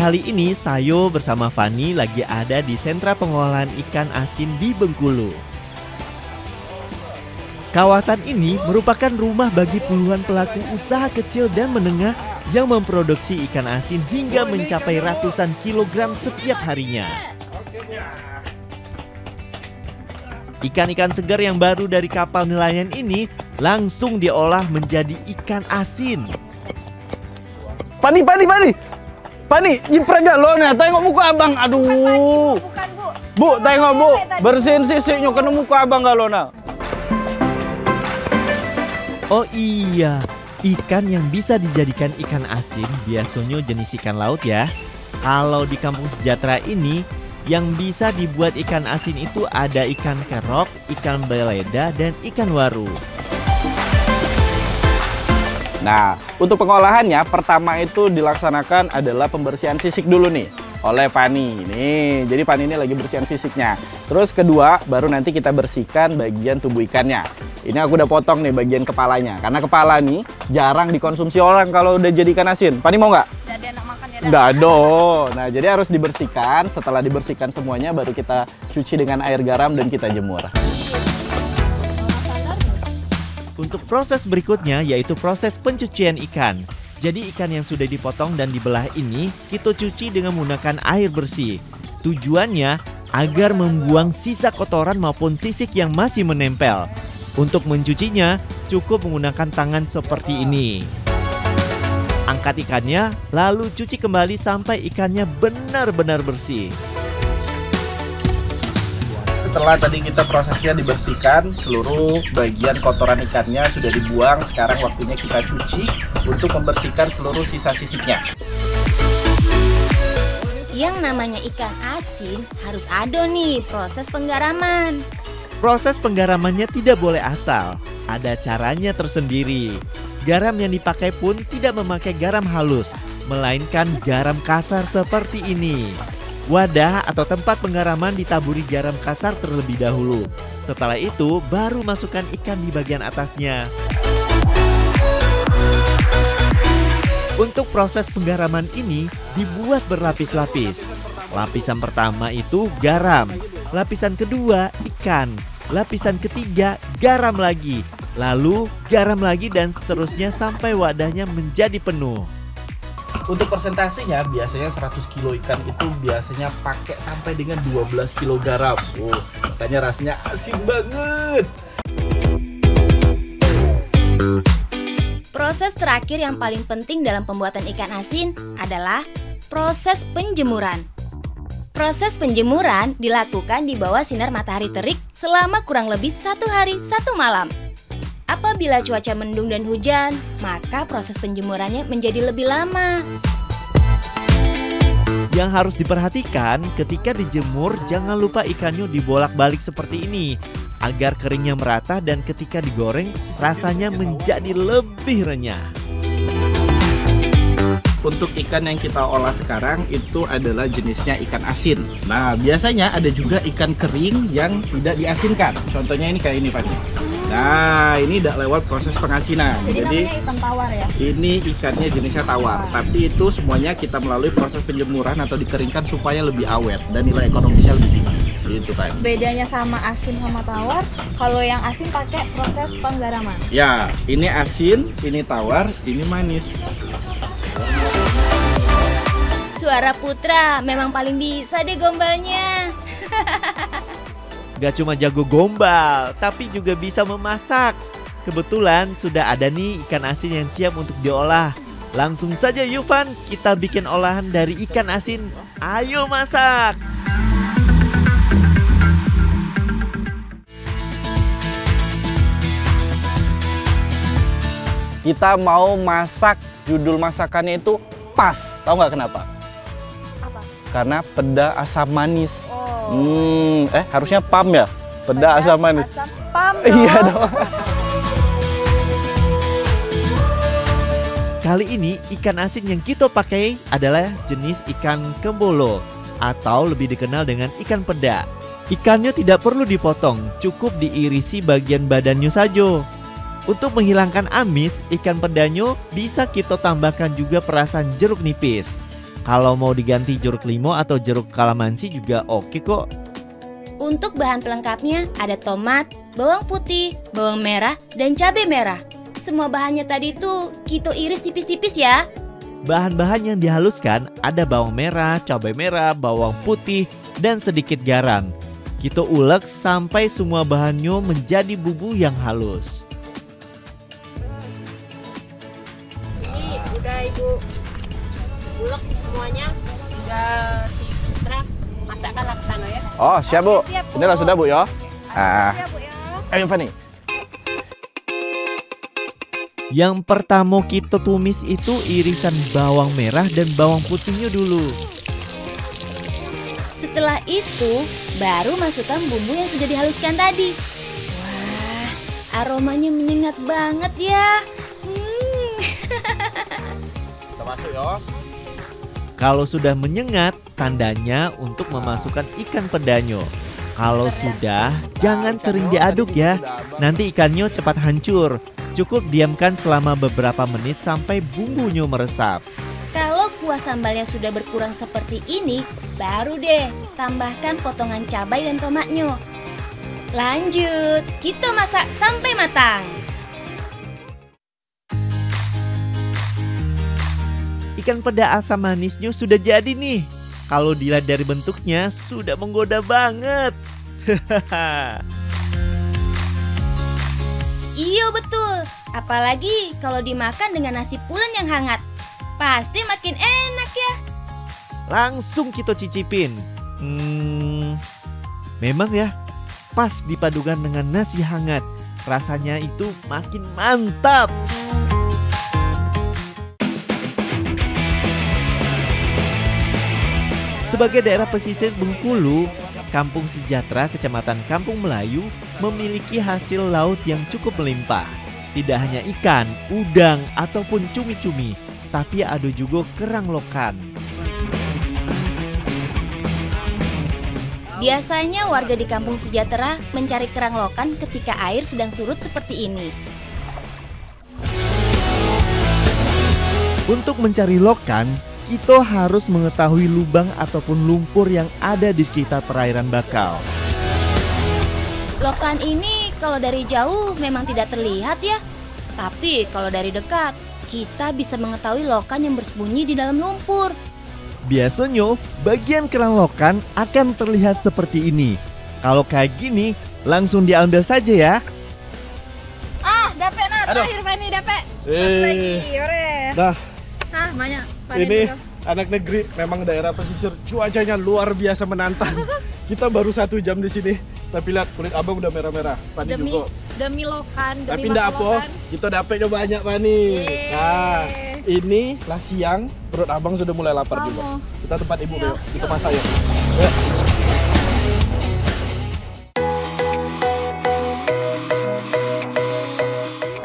Kali ini Sayo bersama Fani lagi ada di sentra pengolahan ikan asin di Bengkulu. Kawasan ini merupakan rumah bagi puluhan pelaku usaha kecil dan menengah yang memproduksi ikan asin hingga mencapai ratusan kilogram setiap harinya. Ikan-ikan segar yang baru dari kapal nelayan ini langsung diolah menjadi ikan asin. Pani, jiprega lo nih, tengok muka abang, aduh. Bukan, Bu. Bu, tengok Bu, bersihin sisiknya kena muka abang gak lo nah. Oh iya, ikan yang bisa dijadikan ikan asin biasanya jenis ikan laut ya. Kalau di Kampung Sejahtera ini, yang bisa dibuat ikan asin itu ada ikan kerok, ikan beleda, dan ikan waru. Nah, untuk pengolahannya pertama itu dilaksanakan adalah pembersihan sisik dulu nih oleh Pani. Nih, jadi Pani ini lagi bersihan sisiknya. Terus kedua, baru nanti kita bersihkan bagian tubuh ikannya. Ini aku udah potong nih bagian kepalanya. Karena kepala nih jarang dikonsumsi orang kalau udah jadi ikan asin. Pani mau nggak? Udah ada enak makan ya? Nggak ada. Nah, jadi harus dibersihkan. Setelah dibersihkan semuanya, baru kita cuci dengan air garam dan kita jemur. Untuk proses berikutnya yaitu proses pencucian ikan. Jadi ikan yang sudah dipotong dan dibelah ini kita cuci dengan menggunakan air bersih. Tujuannya agar membuang sisa kotoran maupun sisik yang masih menempel. Untuk mencucinya cukup menggunakan tangan seperti ini. Angkat ikannya lalu cuci kembali sampai ikannya benar-benar bersih. Setelah tadi kita prosesnya dibersihkan, seluruh bagian kotoran ikannya sudah dibuang. Sekarang waktunya kita cuci untuk membersihkan seluruh sisa sisiknya. Yang namanya ikan asin harus ada nih proses penggaraman. Proses penggaramannya tidak boleh asal, ada caranya tersendiri. Garam yang dipakai pun tidak memakai garam halus, melainkan garam kasar seperti ini. Wadah atau tempat penggaraman ditaburi garam kasar terlebih dahulu. Setelah itu baru masukkan ikan di bagian atasnya. Untuk proses penggaraman ini dibuat berlapis-lapis. Lapisan pertama itu garam, lapisan kedua ikan, lapisan ketiga garam lagi, lalu garam lagi dan seterusnya sampai wadahnya menjadi penuh. Untuk persentasenya biasanya 100 kilo ikan itu biasanya pakai sampai dengan 12 kg garam. Makanya rasanya asin banget. Proses terakhir yang paling penting dalam pembuatan ikan asin adalah proses penjemuran. Proses penjemuran dilakukan di bawah sinar matahari terik selama kurang lebih 1 hari 1 malam. Apabila cuaca mendung dan hujan, maka proses penjemurannya menjadi lebih lama. Yang harus diperhatikan ketika dijemur, jangan lupa ikannya dibolak-balik seperti ini agar keringnya merata dan ketika digoreng rasanya menjadi lebih renyah. Untuk ikan yang kita olah sekarang itu adalah jenisnya ikan asin. Nah, biasanya ada juga ikan kering yang tidak diasinkan. Contohnya ini kayak ini, Pak. Nah, ini tidak lewat proses pengasinan. Jadi ikan tawar ya? Ini ikannya jenisnya tawar. Tapi itu semuanya kita melalui proses penjemuran atau dikeringkan supaya lebih awet dan nilai ekonomisnya lebih tinggi. Gitu kan. Bedanya sama asin sama tawar, kalau yang asin pakai proses penggaraman. Ya, ini asin, ini tawar, ini manis. Suara Putra memang paling bisa deh gombalnya. Gak cuma jago gombal, tapi juga bisa memasak. Kebetulan sudah ada nih ikan asin yang siap untuk diolah. Langsung saja yuk Van, kita bikin olahan dari ikan asin. Ayo masak! Kita mau masak, judul masakannya itu pas. Tahu nggak kenapa? Apa? Karena peda asam manis. Oh. Harusnya pam ya? Peda asam manis. Asam pam dong. Iya dong. Kali ini ikan asin yang kita pakai adalah jenis ikan kembolo atau lebih dikenal dengan ikan peda. Ikannya tidak perlu dipotong, cukup diirisi bagian badannya saja. Untuk menghilangkan amis, ikan pedanyo bisa kita tambahkan juga perasan jeruk nipis. Kalau mau diganti jeruk limau atau jeruk kalamansi juga oke kok. Untuk bahan pelengkapnya ada tomat, bawang putih, bawang merah, dan cabai merah. Semua bahannya tadi tuh kita iris tipis-tipis ya. Bahan-bahan yang dihaluskan ada bawang merah, cabai merah, bawang putih, dan sedikit garam. Kita ulek sampai semua bahannya menjadi bumbu yang halus. Ini udah Ibu ulek semuanya, udah si Putra masakkanlah ke sana ya. Oh, siap Bu. Siap, Bu. Inilah sudah Bu ya. Ah, Ya Bu ya. ayo Fani. Yang pertama kita tumis itu irisan bawang merah dan bawang putihnya dulu. Setelah itu, baru masukkan bumbu yang sudah dihaluskan tadi. Wah, aromanya menyengat banget ya. Kita masuk ya. Kalau sudah menyengat, tandanya untuk memasukkan ikan pedanyo. Kalau sudah, jangan sering diaduk ya. Nanti ikannya cepat hancur. Cukup diamkan selama beberapa menit sampai bumbunya meresap. Kalau kuah sambalnya sudah berkurang seperti ini, baru deh tambahkan potongan cabai dan tomatnya. Lanjut, kita masak sampai matang. Ikan peda asam manisnya sudah jadi nih. Kalau dilihat dari bentuknya, sudah menggoda banget. Iya betul, apalagi kalau dimakan dengan nasi pulen yang hangat. Pasti makin enak ya. Langsung kita cicipin. Memang ya, pas dipadukan dengan nasi hangat. Rasanya itu makin mantap. Sebagai daerah pesisir Bengkulu, Kampung Sejahtera, Kecamatan Kampung Melayu, memiliki hasil laut yang cukup melimpah. Tidak hanya ikan, udang, ataupun cumi-cumi, tapi ada juga kerang lokan. Biasanya warga di Kampung Sejahtera mencari kerang lokan ketika air sedang surut seperti ini. Untuk mencari lokan, kita harus mengetahui lubang ataupun lumpur yang ada di sekitar perairan bakau. Lokan ini kalau dari jauh memang tidak terlihat ya. Tapi kalau dari dekat, kita bisa mengetahui lokan yang bersembunyi di dalam lumpur. Biasanya, bagian kerang lokan akan terlihat seperti ini. Kalau kayak gini, langsung diambil saja ya. Ah, dapet nah, Aduh. terakhir Fani dapet. Satu lagi, ore. Nah, Hah, banyak. ini anak negeri, memang daerah pesisir cuacanya luar biasa menantang. Kita baru 1 jam di sini, tapi lihat kulit abang udah merah-merah. Pani juga. Demi lokan, Tapi demi ndak makan apa, lokan. kita dapetnya banyak Pani. Yeay. Nah, ini lah siang, perut abang sudah mulai lapar Mau. juga. Kita tempat ibu Iya. yuk, kita masak yuk. Yuk.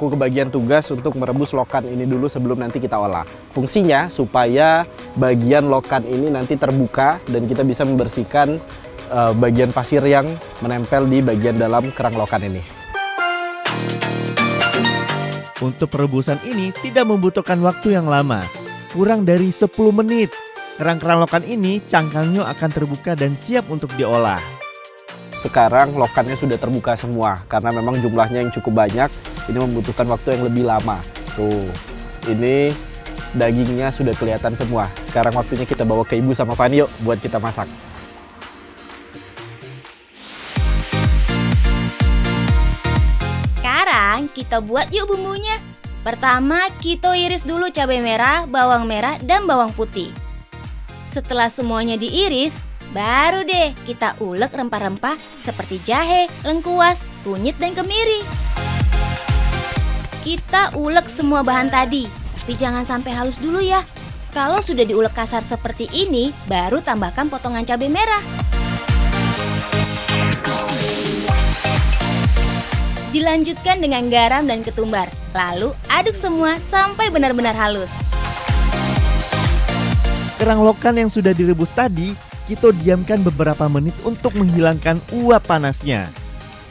Aku kebagian tugas untuk merebus lokan ini dulu sebelum nanti kita olah. Fungsinya supaya bagian lokan ini nanti terbuka dan kita bisa membersihkan bagian pasir yang menempel di bagian dalam kerang lokan ini. Untuk perebusan ini tidak membutuhkan waktu yang lama, kurang dari 10 menit. Kerang-kerang lokan ini cangkangnya akan terbuka dan siap untuk diolah. Sekarang lokannya sudah terbuka semua karena memang jumlahnya yang cukup banyak. Ini membutuhkan waktu yang lebih lama. Tuh, ini dagingnya sudah kelihatan semua. Sekarang waktunya kita bawa ke ibu sama Fani yuk buat kita masak. Sekarang kita buat yuk bumbunya. Pertama, kita iris dulu cabai merah, bawang merah, dan bawang putih. Setelah semuanya diiris, baru deh kita ulek rempah-rempah seperti jahe, lengkuas, kunyit, dan kemiri. Kita ulek semua bahan tadi, tapi jangan sampai halus dulu ya. Kalau sudah diulek kasar seperti ini, baru tambahkan potongan cabai merah. Dilanjutkan dengan garam dan ketumbar, lalu aduk semua sampai benar-benar halus. Kerang lokan yang sudah direbus tadi, kita diamkan beberapa menit untuk menghilangkan uap panasnya.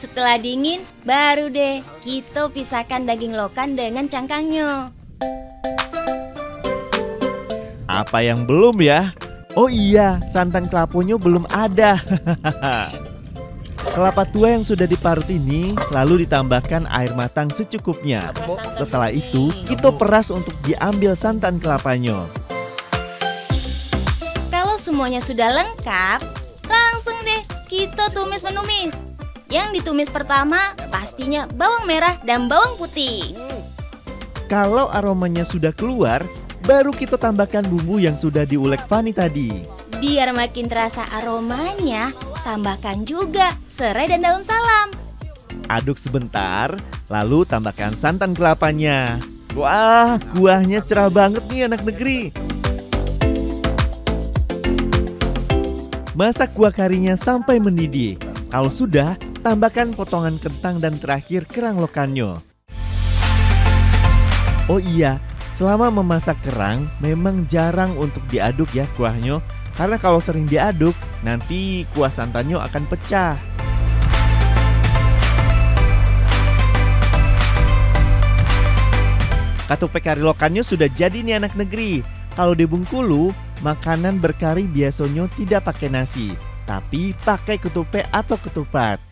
Setelah dingin, baru deh kita pisahkan daging lokan dengan cangkangnya. Apa yang belum ya? Oh iya, santan kelaponyo belum ada. Kelapa tua yang sudah diparut ini lalu ditambahkan air matang secukupnya. Setelah itu, kita peras untuk diambil santan kelapanya. Kalau semuanya sudah lengkap, langsung deh kita tumis menumis. Yang ditumis pertama pastinya bawang merah dan bawang putih. Kalau aromanya sudah keluar, baru kita tambahkan bumbu yang sudah diulek Fani tadi. Biar makin terasa aromanya, tambahkan juga serai dan daun salam. Aduk sebentar, lalu tambahkan santan kelapanya. Wah, kuahnya cerah banget nih anak negeri. Masak kuah karinya sampai mendidih. Kalau sudah, tambahkan potongan kentang dan terakhir kerang lokannya. Oh iya, selama memasak kerang memang jarang untuk diaduk ya kuahnya. Karena kalau sering diaduk, nanti kuah santannya akan pecah. Katupe kari lokannya sudah jadi nih anak negeri. Kalau di Bengkulu, makanan berkari biasanya tidak pakai nasi, tapi pakai ketupe atau ketupat.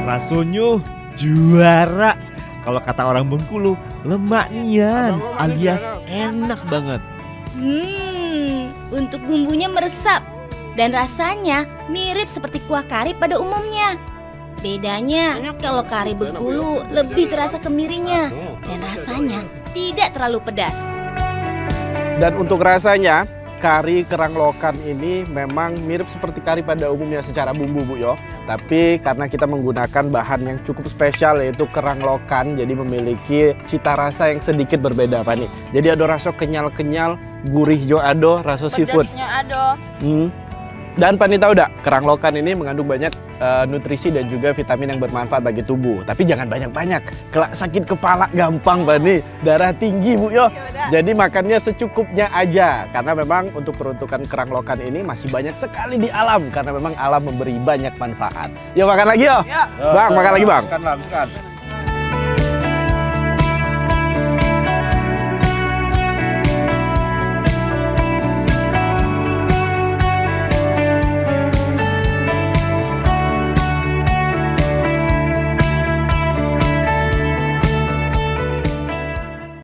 Rasanya juara. Kalau kata orang Bengkulu, lemak nian alias enak banget. Untuk bumbunya meresap dan rasanya mirip seperti kuah kari pada umumnya. Bedanya kalau kari Bengkulu lebih terasa kemirinya dan rasanya tidak terlalu pedas. Dan untuk rasanya, kari kerang lokan ini memang mirip seperti kari pada umumnya secara bumbu, Bu Yo. Tapi karena kita menggunakan bahan yang cukup spesial yaitu kerang lokan, jadi memiliki cita rasa yang sedikit berbeda, Pak nih. Jadi ada rasa kenyal-kenyal, gurih jo ado, rasa seafood. Pedasnya ada. Dan Pani tahu enggak, kerang lokan ini mengandung banyak nutrisi dan juga vitamin yang bermanfaat bagi tubuh. Tapi jangan banyak-banyak, kelak sakit kepala gampang Pani, darah tinggi Bu Yo. Jadi makannya secukupnya aja, karena memang untuk peruntukan kerang lokan ini masih banyak sekali di alam, karena memang alam memberi banyak manfaat. Yuk makan lagi yo. Bang, makan lagi Bang. Makan.